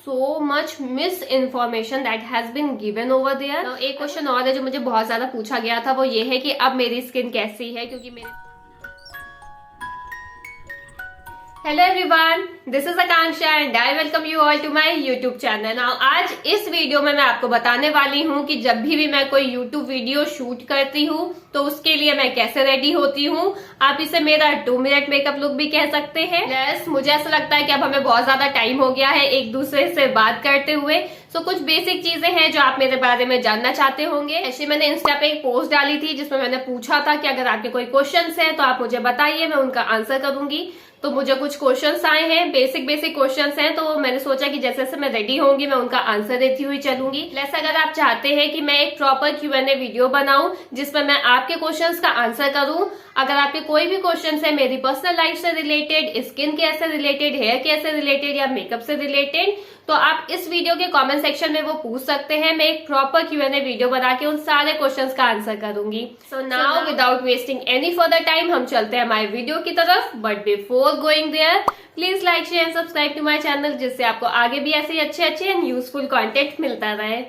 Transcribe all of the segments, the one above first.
So much misinformation that has been given over there. एक question और है जो मुझे बहुत ज्यादा पूछा गया था, वो ये है कि अब मेरी स्किन कैसी है, क्योंकि मेरे hello everyone, this is Akanksha and I welcome you all to my YouTube channel. Now आज इस वीडियो में मैं आपको बताने वाली हूँ कि जब भी मैं कोई यूट्यूब वीडियो शूट करती हूँ तो उसके लिए मैं कैसे रेडी होती हूँ। आप इसे मेरा 2 मिनट मेकअप लुक भी कह सकते हैं। प्लस मुझे ऐसा लगता है कि अब हमें बहुत ज्यादा टाइम हो गया है एक दूसरे से बात करते हुए, सो कुछ बेसिक चीजें हैं जो आप मेरे बारे में जानना चाहते होंगे। ऐसे मैंने इंस्टा पे एक पोस्ट डाली थी जिसमें मैंने पूछा था कि अगर आपके कोई क्वेश्चंस हैं तो आप मुझे बताइए, मैं उनका आंसर करूंगी। तो मुझे कुछ क्वेश्चंस आए हैं, बेसिक क्वेश्चंस हैं, तो मैंने सोचा कि जैसे जैसे मैं रेडी होंगी मैं उनका आंसर देती हुई चलूंगी। प्लस अगर आप चाहते हैं कि मैं एक प्रॉपर Q&A वीडियो बनाऊं जिसमें मैं आपके क्वेश्चंस का आंसर करूं, अगर आपके कोई भी क्वेश्चंस है मेरी पर्सनल लाइफ से रिलेटेड, स्किन केयर से रिलेटेड, हेयर केयर से रिलेटेड या मेकअप से रिलेटेड, तो आप इस वीडियो के कमेंट सेक्शन में वो पूछ सकते हैं। मैं एक प्रॉपर Q&A वीडियो बना के उन सारे क्वेश्चंस का आंसर करूंगी। So now without wasting any further time हम चलते हैं हमारे वीडियो की तरफ। But before going there please like share and subscribe to my channel, जिससे आपको आगे भी ऐसे ही अच्छे एंड यूजफुल कंटेंट मिलता रहे।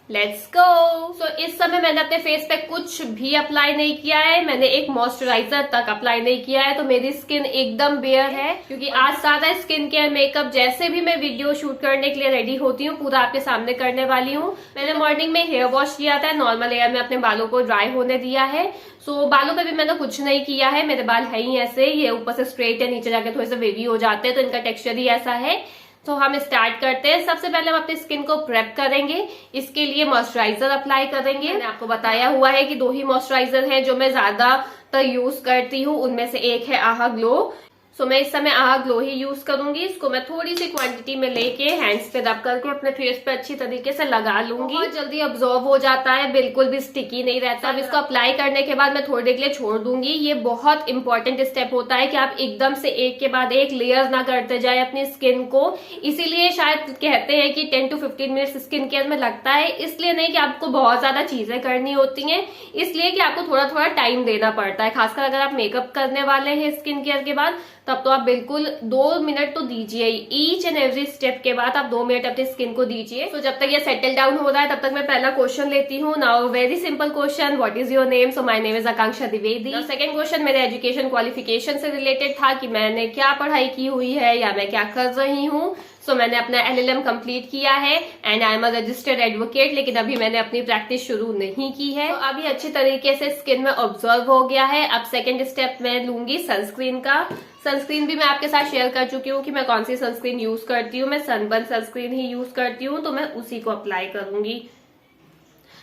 Let's go. सो इस समय मैंने अपने फेस पे कुछ भी अप्लाई नहीं किया है, मैंने एक मॉइस्चराइजर तक अप्लाई नहीं किया है, तो मेरी स्किन एकदम बेयर है। क्योंकि आज सारा स्किन केयर मेकअप जैसे भी मैं वीडियो शूट करने के लिए रेडी होती हूँ पूरा आपके सामने करने वाली हूँ। मैंने मॉर्निंग में हेयर वॉश किया था, नॉर्मल एयर में अपने बालों को ड्राई होने दिया है। सो बालों पे भी मैंने कुछ नहीं किया है, मेरे बाल है ही ऐसे, ये ऊपर से स्ट्रेट है, नीचे जाके थोड़े से वेवी हो जाते हैं, तो इनका टेक्सचर ही ऐसा है। तो हम स्टार्ट करते हैं। सबसे पहले हम अपनी स्किन को प्रेप करेंगे, इसके लिए मॉइस्चराइजर अप्लाई करेंगे। मैंने आपको बताया हुआ है कि 2 ही मॉइस्चराइजर हैं जो मैं ज्यादातर यूज करती हूँ, उनमें से एक है आहा ग्लो। सो मैं इस समय आहा ग्लो ही यूज करूंगी। इसको मैं थोड़ी सी क्वांटिटी में लेके हैंड्स पे रब करके अपने फेस पे अच्छी तरीके से लगा लूंगी। बहुत जल्दी अब्जॉर्ब हो जाता है, बिल्कुल भी स्टिकी नहीं रहता। अब इसको अप्लाई करने के बाद मैं थोड़ी देर के लिए छोड़ दूंगी। ये बहुत इंपॉर्टेंट स्टेप होता है कि आप एकदम से एक के बाद एक लेयर ना करते जाए अपनी स्किन को। इसीलिए शायद कहते हैं कि 10 to 15 मिनट्स स्किन केयर में लगता है, इसलिए नहीं कि आपको बहुत ज्यादा चीजें करनी होती हैं, इसलिए कि आपको थोड़ा थोड़ा टाइम देना पड़ता है। खासकर अगर आप मेकअप करने वाले हैं स्किन केयर के बाद, तब तो आप बिल्कुल 2 मिनट तो दीजिए। ईच एंड एवरी स्टेप के बाद आप 2 मिनट अपनी स्किन को दीजिए। तो जब तक ये सेटल डाउन हो रहा है तब तक मैं पहला क्वेश्चन लेती हूँ। Now very simple question, what is your name? So my name is Akanksha Dwivedi. Second question मेरे एजुकेशन क्वालिफिकेशन से रिलेटेड था कि मैंने क्या पढ़ाई की हुई है या मैं क्या कर रही हूँ। सो मैंने अपना LLM कंप्लीट किया है and I am a registered advocate, लेकिन अभी मैंने अपनी प्रैक्टिस शुरू नहीं की है। तो अभी अच्छी तरीके से स्किन में ऑब्जर्व हो गया है। अब सेकंड स्टेप मैं लूंगी सनस्क्रीन का। सनस्क्रीन भी मैं आपके साथ शेयर कर चुकी हूँ कि मैं कौन सी सनस्क्रीन यूज करती हूँ। मैं सनबर्न सनस्क्रीन ही यूज करती हूँ, तो मैं उसी को अप्लाई करूंगी।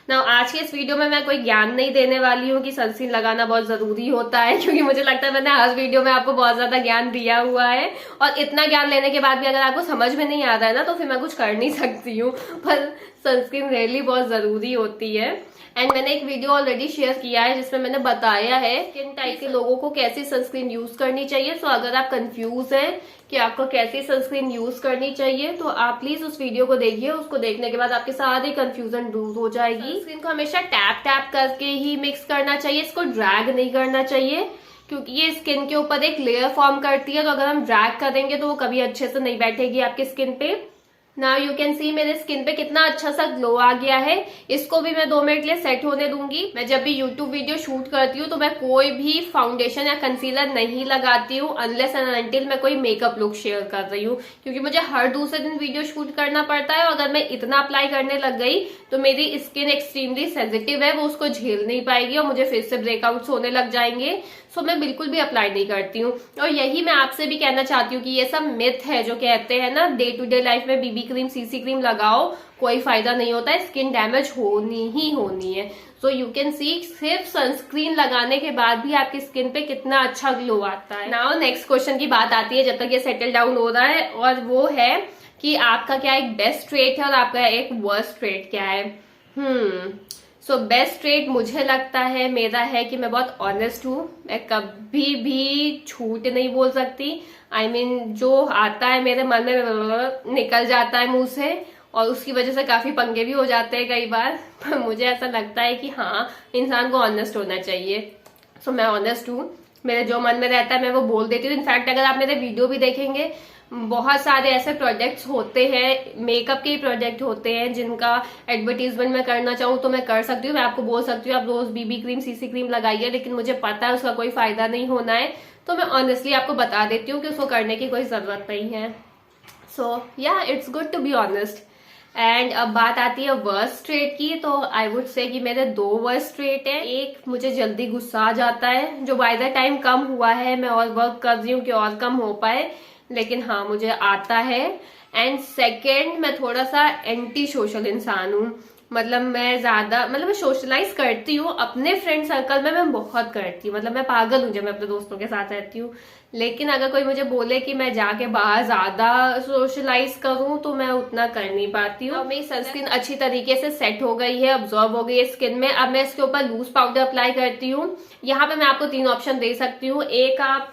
नाउ आज के इस वीडियो में मैं कोई ज्ञान नहीं देने वाली हूँ कि सनस्क्रीन लगाना बहुत जरूरी होता है, क्योंकि मुझे लगता है मैंने हर वीडियो में आपको बहुत ज्यादा ज्ञान दिया हुआ है, और इतना ज्ञान लेने के बाद भी अगर आपको समझ में नहीं आ रहा है ना, तो फिर मैं कुछ कर नहीं सकती हूँ। पर सनस्क्रीन रियली बहुत जरूरी होती है। एंड मैंने एक वीडियो ऑलरेडी शेयर किया है जिसमें मैंने बताया है किन टाइप के लोगों को कैसी सनस्क्रीन यूज करनी चाहिए। सो अगर आप कंफ्यूज हैं कि आपको कैसी सनस्क्रीन यूज करनी चाहिए तो आप प्लीज उस वीडियो को देखिए। उसको देखने के बाद आपके सारी कंफ्यूजन दूर हो जाएगी। सनस्क्रीन को हमेशा टैप टैप करके ही मिक्स करना चाहिए, इसको ड्रैग नहीं करना चाहिए, क्योंकि ये स्किन के ऊपर एक लेयर फॉर्म करती है। तो अगर हम ड्रैग करेंगे तो वो कभी अच्छे से नहीं बैठेगी आपकी स्किन पे। नाउ यू कैन सी मेरे स्किन पे कितना अच्छा सा ग्लो आ गया है। इसको भी मैं 2 मिनट के लिए सेट होने दूंगी। मैं जब भी यूट्यूब वीडियो शूट करती हूँ तो मैं कोई भी फाउंडेशन या कंसीलर नहीं लगाती हूँ अनलेस एंड अनटिल मैं कोई मेकअप लुक शेयर कर रही हूँ, क्योंकि मुझे हर दूसरे दिन वीडियो शूट करना पड़ता है। और अगर मैं इतना अप्लाई करने लग गई तो मेरी स्किन एक्सट्रीमली सेंसिटिव है, वो उसको झेल नहीं पाएगी और मुझे फिर से ब्रेकआउट्स होने लग जाएंगे। सो मैं बिल्कुल भी अप्लाई नहीं करती हूँ। और यही मैं आपसे भी कहना चाहती हूँ कि ये सब मिथ है जो कहते हैं ना डे टू डे लाइफ में BB क्रीम CC क्रीम लगाओ, कोई फायदा नहीं होता है, स्किन डैमेज होनी ही होनी है। सो यू कैन सी सिर्फ सनस्क्रीन लगाने के बाद भी आपकी स्किन पे कितना अच्छा ग्लो आता है। नाउ नेक्स्ट क्वेश्चन की बात आती है, जब तक ये सेटल डाउन हो रहा है, और वो है कि आपका क्या एक बेस्ट ट्रेट है और आपका एक वर्स्ट ट्रेट क्या है। सो बेस्ट ट्रेट मुझे लगता है मेरा है कि मैं बहुत ऑनेस्ट हूँ। मैं कभी भी झूठ नहीं बोल सकती। I mean, जो आता है मेरे मन में निकल जाता है मुंह से, और उसकी वजह से काफी पंगे भी हो जाते हैं कई बार। पर मुझे ऐसा लगता है कि हाँ, इंसान को ऑनेस्ट होना चाहिए। सो मैं ऑनेस्ट हूँ, मेरे जो मन में रहता है मैं वो बोल देती हूँ। इनफैक्ट अगर आप मेरे वीडियो भी देखेंगे, बहुत सारे ऐसे प्रोजेक्ट्स होते हैं, मेकअप के प्रोजेक्ट होते हैं जिनका एडवर्टीजमेंट मैं करना चाहूँ तो मैं कर सकती हूँ। मैं आपको बोल सकती हूँ आप रोज बीबी क्रीम, सीसी क्रीम लगाइए, लेकिन मुझे पता है उसका कोई फायदा नहीं होना है, तो मैं ऑनेस्टली आपको बता देती हूँ कि उसको करने की कोई जरूरत नहीं है। सो या it's good to be honest. And अब बात आती है वर्स्ट ट्रेट की, तो आई वुड से कि मेरे 2 वर्स्ट ट्रेट है। एक, मुझे जल्दी गुस्सा आ जाता है, जो बाय द टाइम कम हुआ है, मैं और वर्क कर रही हूँ कि और कम हो पाए, लेकिन हाँ मुझे आता है। एंड सेकेंड, मैं थोड़ा सा एंटी सोशल इंसान हूँ। मतलब मैं सोशलाइज करती हूँ अपने फ्रेंड सर्कल में, मैं बहुत करती हूँ, मतलब मैं पागल हूँ जब मैं अपने दोस्तों के साथ रहती हूँ। लेकिन अगर कोई मुझे बोले कि मैं जाके बाहर ज्यादा सोशलाइज करूं तो मैं उतना कर नहीं पाती हूँ। मेरी सनस्क्रीन अच्छी तरीके से सेट हो गई है, अब्जॉर्ब हो गई है स्किन में। अब मैं इसके ऊपर लूज पाउडर अप्लाई करती हूँ। यहाँ पे मैं आपको 3 ऑप्शन दे सकती हूँ। एक, आप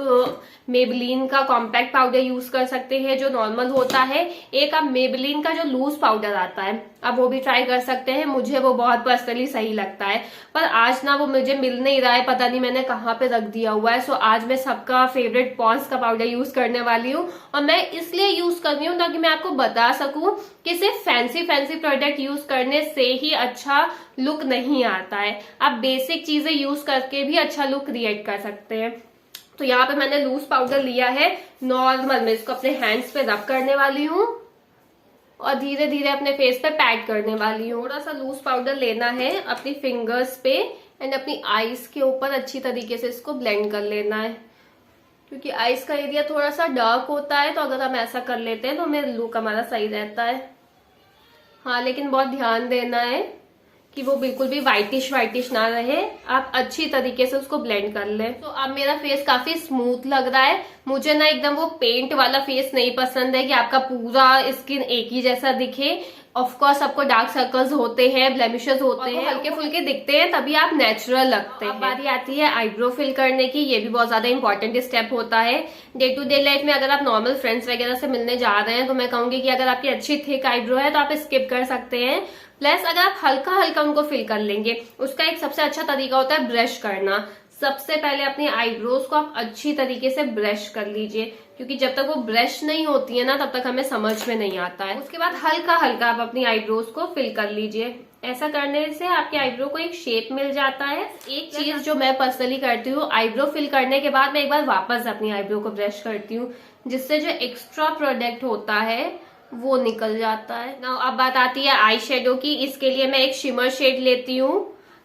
मेबलिन का कॉम्पैक्ट पाउडर यूज कर सकते हैं जो नॉर्मल होता है। एक, आप मेबलिन का जो लूज पाउडर आता है आप वो भी ट्राई कर सकते हैं। मुझे वो बहुत पर्सनली सही लगता है, पर आज ना वो मुझे मिल नहीं रहा है, पता नहीं मैंने कहाँ पे रख दिया हुआ है। सो आज मैं सबका फेवरेट पॉन्ड्स का पाउडर यूज करने वाली हूँ, और मैं इसलिए यूज कर रही हूँ ताकि मैं आपको बता सकूं कि सिर्फ फैंसी प्रोडक्ट यूज करने से ही अच्छा लुक नहीं आता है। आप बेसिक चीजें यूज करके भी अच्छा लुक क्रिएट कर सकते हैं। तो यहाँ पे मैंने लूज पाउडर लिया है नॉर्मल, मैं इसको अपने हैंड्स पे रब करने वाली हूँ और धीरे धीरे अपने फेस पे पैड करने वाली हूँ। थोड़ा सा लूज पाउडर लेना है अपनी फिंगर्स पे एंड अपनी आईज के ऊपर अच्छी तरीके से इसको ब्लेंड कर लेना है, क्योंकि आईज का एरिया थोड़ा सा डार्क होता है, तो अगर हम ऐसा कर लेते हैं तो मेरा लुक हमारा सही रहता है। हाँ, लेकिन बहुत ध्यान देना है कि वो बिल्कुल भी वाइटिश ना रहे, आप अच्छी तरीके से उसको ब्लेंड कर लें। तो अब मेरा फेस काफी स्मूथ लग रहा है। मुझे ना एकदम वो पेंट वाला फेस नहीं पसंद है कि आपका पूरा स्किन एक ही जैसा दिखे। ऑफ कोर्स सबको डार्क सर्कल्स होते हैं, ब्लेमिशेस होते हैं, हल्के फुल्के दिखते हैं, तभी आप नेचुरल लगते हैं। अब बारी आती है आईब्रो फिल करने की। ये भी बहुत ज्यादा इंपॉर्टेंट स्टेप होता है डे टू डे लाइफ में। अगर आप नॉर्मल फ्रेंड्स वगैरह से मिलने जा रहे हैं तो मैं कहूंगी कि अगर आपकी अच्छी थिक आईब्रो है तो आप स्किप कर सकते हैं। प्लस अगर आप हल्का हल्का उनको फिल कर लेंगे, उसका एक सबसे अच्छा तरीका होता है ब्रश करना। सबसे पहले अपनी आईब्रोज को आप अच्छी तरीके से ब्रश कर लीजिए, क्योंकि जब तक वो ब्रश नहीं होती है ना तब तक हमें समझ में नहीं आता है। उसके बाद हल्का हल्का आप अपनी आईब्रोज को फिल कर लीजिए। ऐसा करने से आपके आईब्रो को एक शेप मिल जाता है। एक चीज जो मैं पर्सनली करती हूँ, आईब्रो फिल करने के बाद मैं एक बार वापस अपनी आईब्रो को ब्रश करती हूँ, जिससे जो एक्स्ट्रा प्रोडक्ट होता है वो निकल जाता है ना। अब बात आती है आई शेडो की। इसके लिए मैं एक शिमर शेड लेती हूँ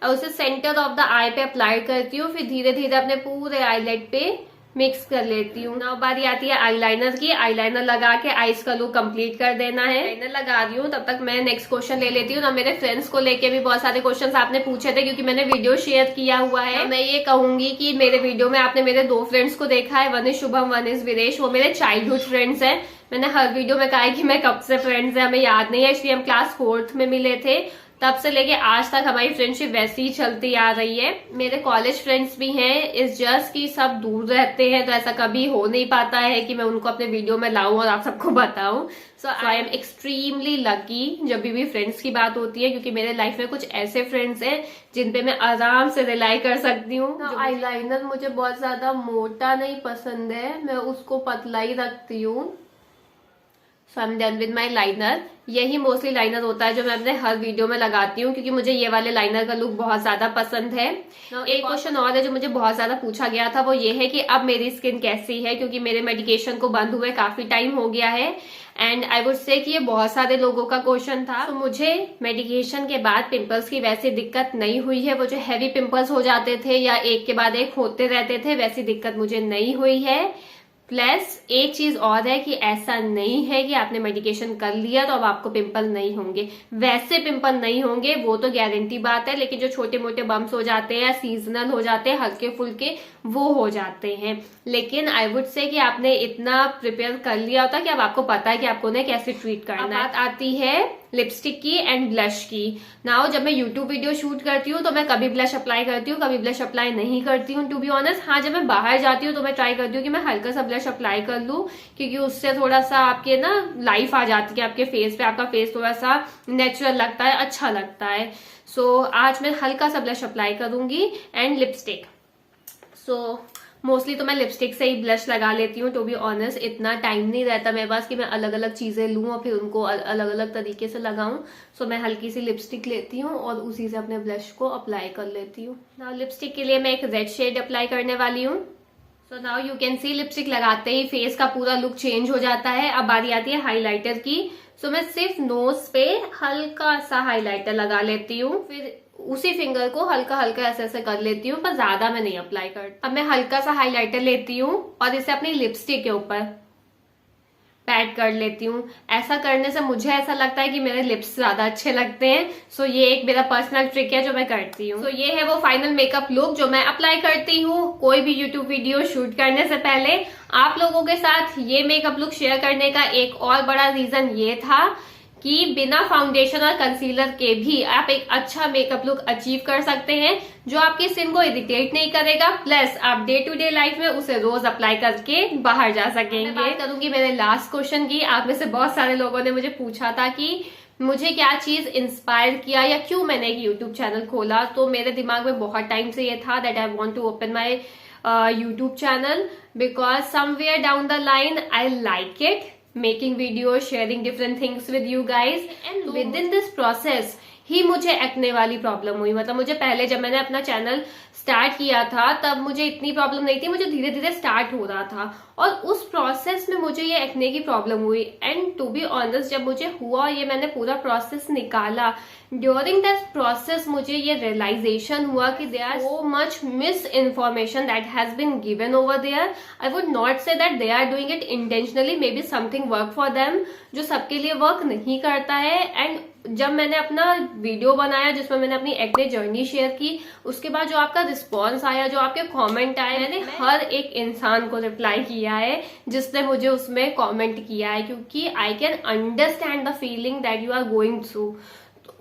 और उसे सेंटर ऑफ द आई पे अप्लाई करती हूँ, फिर धीरे धीरे अपने पूरे आईलेट पे मिक्स कर लेती हूँ। ना बारी आती है आईलाइनर की। आईलाइनर लगा के आईज का लुक कंप्लीट कर देना है। आईलाइनर लगा रही हूँ तब तक मैं नेक्स्ट क्वेश्चन ले लेती हूँ। ना मेरे फ्रेंड्स को लेके भी बहुत सारे क्वेश्चंस आपने पूछे थे, क्योंकि मैंने वीडियो शेयर किया हुआ है। मैं ये कहूंगी कि मेरे वीडियो में आपने मेरे 2 फ्रेंड्स को देखा है, one is Shubham, one is विदेश। वो मेरे चाइल्डहुड फ्रेंड्स है। मैंने हर वीडियो में कहा है कि मैं कब से फ्रेंड्स है हमें याद नहीं है, इसलिए हम क्लास 4th में मिले थे। तब से लेके आज तक हमारी फ्रेंडशिप वैसी ही चलती आ रही है। मेरे कॉलेज फ्रेंड्स भी हैं, इस जस्ट की सब दूर रहते हैं, तो ऐसा कभी हो नहीं पाता है कि मैं उनको अपने वीडियो में लाऊं और आप सबको बताऊं। सो आई एम एक्सट्रीमली लकी जब भी फ्रेंड्स की बात होती है, क्योंकि मेरे लाइफ में कुछ ऐसे फ्रेंड्स हैं जिन पे मैं आराम से रिलाई कर सकती हूँ। आईलाइनर मुझे बहुत ज्यादा मोटा नहीं पसंद है, मैं उसको पतला ही रखती हूँ। So I am done with my liner. यही मोस्टली लाइनर होता है जो मैं अपने हर वीडियो में लगाती हूँ, क्योंकि मुझे ये वाले लाइनर का लुक बहुत ज्यादा पसंद है। एक क्वेश्चन और है जो मुझे बहुत ज्यादा पूछा गया था, वो ये है कि अब मेरी स्किन कैसी है, क्योंकि मेरे मेडिकेशन को बंद हुए काफी टाइम हो गया है। एंड आई वुड से कि ये बहुत सारे लोगों का क्वेश्चन था। तो मुझे मेडिकेशन के बाद पिंपल्स की वैसी दिक्कत नहीं हुई है। वो जो हैवी पिंपल्स हो जाते थे या एक के बाद एक होते रहते थे, वैसी दिक्कत मुझे नहीं हुई है। प्लस एक चीज और है कि ऐसा नहीं है कि आपने मेडिकेशन कर लिया तो अब आपको पिंपल नहीं होंगे। वैसे पिंपल नहीं होंगे वो तो गारंटी बात है, लेकिन जो छोटे मोटे बम्स हो जाते हैं या सीजनल हो जाते हैं, हल्के फुल्के, वो हो जाते हैं। लेकिन आई वुड से कि आपने इतना प्रिपेयर कर लिया होता कि अब आपको पता है कि आपको उन्हें कैसे ट्रीट करना है। बात आती है लिपस्टिक की एंड ब्लश की। नाउ जब मैं यूट्यूब वीडियो शूट करती हूँ तो मैं कभी ब्लश अप्लाई करती हूँ, कभी ब्लश अप्लाई नहीं करती हूँ, टू बी ऑनेस्ट। हाँ, जब मैं बाहर जाती हूँ तो मैं ट्राई करती हूँ कि मैं हल्का सा ब्लश अप्लाई कर लूँ, क्योंकि उससे थोड़ा सा आपके ना लाइफ आ जाती है आपके फेस पे, आपका फेस थोड़ा सा नेचुरल लगता है, अच्छा लगता है। सो आज मैं हल्का सा ब्लश अप्लाई करूंगी एंड लिपस्टिक। सो मोस्टली तो मैं लिपस्टिक से ही ब्लश लगा लेती हूँ। टू बी ऑनेस्ट इतना टाइम नहीं रहता मेरे पास कि मैं अलग अलग चीजें लूँ और फिर उनको अलग अलग तरीके से लगाऊं। सो मैं हल्की सी लिपस्टिक लेती हूँ और उसी से अपने ब्लश को अप्लाई कर लेती हूँ। नाउ लिपस्टिक के लिए मैं एक रेड शेड अप्लाई करने वाली हूँ। So now you can see lipstick लगाते ही फेस का पूरा लुक चेंज हो जाता है। अब बारी आती है हाईलाइटर की। सो मैं सिर्फ नोज पे हल्का सा हाईलाइटर लगा लेती हूँ, फिर उसी फिंगर को हल्का हल्का ऐसे ऐसे कर लेती हूँ, पर ज्यादा मैं नहीं अप्लाई करती। अब मैं हल्का सा हाईलाइटर लेती हूँ और इसे अपनी लिपस्टिक के ऊपर पैड कर लेती हूँ। ऐसा करने से मुझे ऐसा लगता है कि मेरे लिप्स ज्यादा अच्छे लगते हैं। सो ये एक मेरा पर्सनल ट्रिक है जो मैं करती हूँ। सो ये है वो फाइनल मेकअप लुक जो मैं अप्लाई करती हूँ कोई भी यूट्यूब वीडियो शूट करने से पहले। आप लोगों के साथ ये मेकअप लुक शेयर करने का एक और बड़ा रीजन ये था कि बिना फाउंडेशन और कंसीलर के भी आप एक अच्छा मेकअप लुक अचीव कर सकते हैं जो आपकी स्किन को इरिटेट नहीं करेगा, प्लस आप डे टू डे लाइफ में उसे रोज अप्लाई करके बाहर जा सकेंगे। मैं बात करूंगी मेरे लास्ट क्वेश्चन की। आप में से बहुत सारे लोगों ने मुझे पूछा था कि मुझे क्या चीज इंस्पायर किया या क्यों मैंने एक यूट्यूब चैनल खोला। तो मेरे दिमाग में बहुत टाइम से ये था that I want to open my YouTube channel because somewhere down the line I like it making videos, sharing different things with you guys, and within this process ही मुझे एक्ने वाली प्रॉब्लम हुई। मतलब मुझे पहले जब मैंने अपना चैनल स्टार्ट किया था तब मुझे इतनी प्रॉब्लम नहीं थी, मुझे धीरे धीरे स्टार्ट हो रहा था और उस प्रोसेस में मुझे ये एक्ने की प्रॉब्लम हुई। एंड टू बी ऑनेस्ट जब मुझे हुआ ये मैंने पूरा प्रोसेस निकाला, ड्यूरिंग दैट प्रोसेस मुझे ये रियलाइजेशन हुआ कि there are so much misinformation that has been given over there. I would not say that they are doing it intentionally, maybe something work for them जो सबके लिए work नहीं करता है। एंड जब मैंने अपना वीडियो बनाया जिसमें मैंने अपनी एक्ने जर्नी शेयर की, उसके बाद जो आपका रिस्पॉन्स आया, जो आपके कमेंट आए, मैंने हर एक इंसान को रिप्लाई किया है जिसने मुझे उसमें कमेंट किया है, क्योंकि I can understand the feeling that you are going through.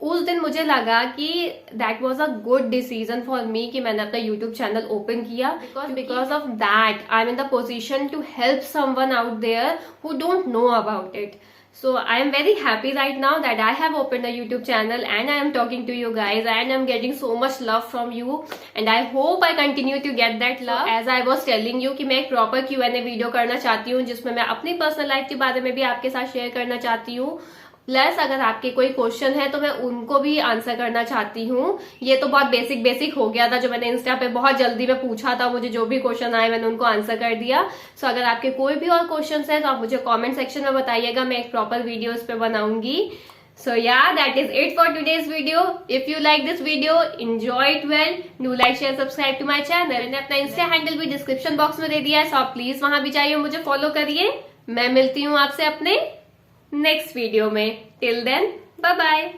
उस दिन मुझे लगा कि that was a good decision for me कि मैंने अपना यूट्यूब चैनल ओपन किया because of that I am in the position to help someone out there who don't know about it. So I am very happy right now that I have opened a YouTube channel and I am talking to you guys and I am getting so much love from you and I hope I continue to get that love. So, as I was telling you कि मैं एक proper Q&A video करना चाहती हूँ जिसमें मैं अपनी personal life के बारे में भी आपके साथ शेयर करना चाहती हूँ, प्लस अगर आपके कोई क्वेश्चन है तो मैं उनको भी आंसर करना चाहती हूँ। ये तो बहुत बेसिक हो गया था जो मैंने इंस्टा पे बहुत जल्दी में पूछा था, मुझे जो भी क्वेश्चन आए मैंने उनको आंसर कर दिया। सो अगर आपके कोई भी और क्वेश्चन है तो आप मुझे कमेंट सेक्शन में बताइएगा, मैं एक प्रॉपर वीडियो इस पे बनाऊंगी। So yeah, that is it for today's video. If you like this video, enjoy it well. Do like, share, subscribe to my channel. मैंने अपना इंस्टा हैंडल भी डिस्क्रिप्शन बॉक्स में दे दिया है, सो आप प्लीज वहां भी जाइए, मुझे फॉलो करिए। मैं मिलती हूँ आपसे अपने नेक्स्ट वीडियो में। Till then bye bye.